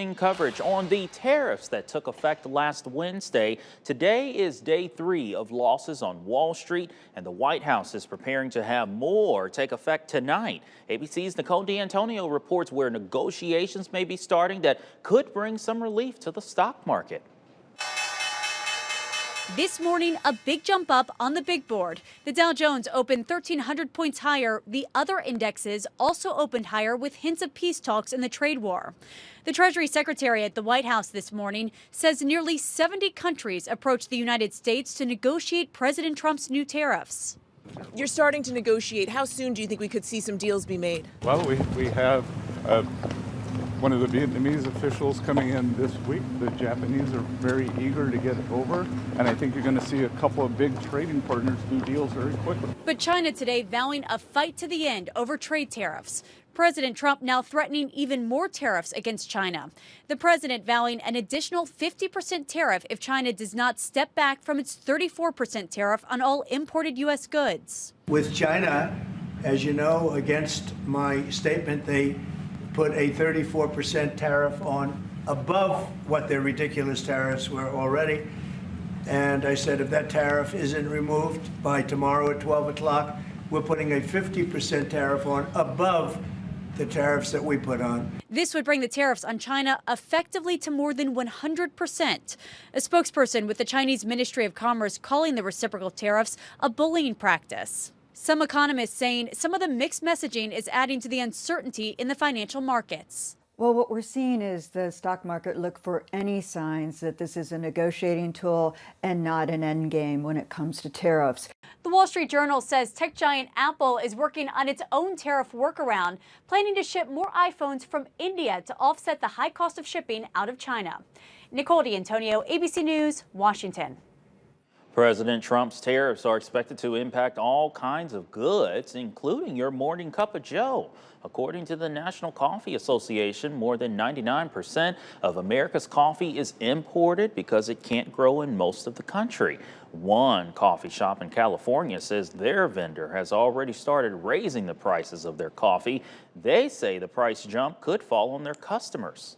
Coverage on the tariffs that took effect last Wednesday. Today is day 3 of losses on Wall Street, and the White House is preparing to have more take effect tonight. ABC's Nicole D'Antonio reports where negotiations may be starting that could bring some relief to the stock market. This morning, a big jump up on the big board. The Dow Jones opened 1,300 points higher. The other indexes also opened higher with hints of peace talks in the trade war. The Treasury Secretary at the White House this morning says nearly 70 countries approached the United States to negotiate President Trump's new tariffs. You're starting to negotiate. How soon do you think we could see some deals be made? Well, we have one of the Vietnamese officials coming in this week. The Japanese are very eager to get over, and I think you're going to see a couple of big trading partners do deals very quickly. But China today vowing a fight to the end over trade tariffs. President Trump now threatening even more tariffs against China. The president vowing an additional 50% tariff if China does not step back from its 34% tariff on all imported U.S. goods. With China, as you know, against my statement, they put a 34% tariff on above what their ridiculous tariffs were already. And I said, if that tariff isn't removed by tomorrow at 12 o'clock, we're putting a 50% tariff on above the tariffs that we put on. This would bring the tariffs on China effectively to more than 100%. A spokesperson with the Chinese Ministry of Commerce calling the reciprocal tariffs a bullying practice. Some economists saying some of the mixed messaging is adding to the uncertainty in the financial markets. Well, what we're seeing is the stock market look for any signs that this is a negotiating tool and not an end game when it comes to tariffs. The Wall Street Journal says tech giant Apple is working on its own tariff workaround, planning to ship more iPhones from India to offset the high cost of shipping out of China. Nicole D'Antonio, ABC News, Washington. President Trump's tariffs are expected to impact all kinds of goods, including your morning cup of joe. According to the National Coffee Association, more than 99% of America's coffee is imported because it can't grow in most of the country. One coffee shop in California says their vendor has already started raising the prices of their coffee. They say the price jump could fall on their customers.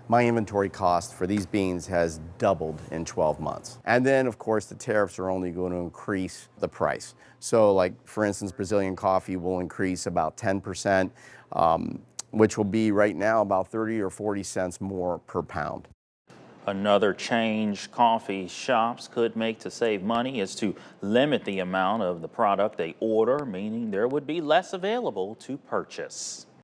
My inventory cost for these beans has doubled in 12 months. And then, of course, the tariffs are only going to increase the price. So, like, for instance, Brazilian coffee will increase about 10%, which will be right now about 30 or 40 cents more per pound. Another change coffee shops could make to save money is to limit the amount of the product they order, meaning there would be less available to purchase.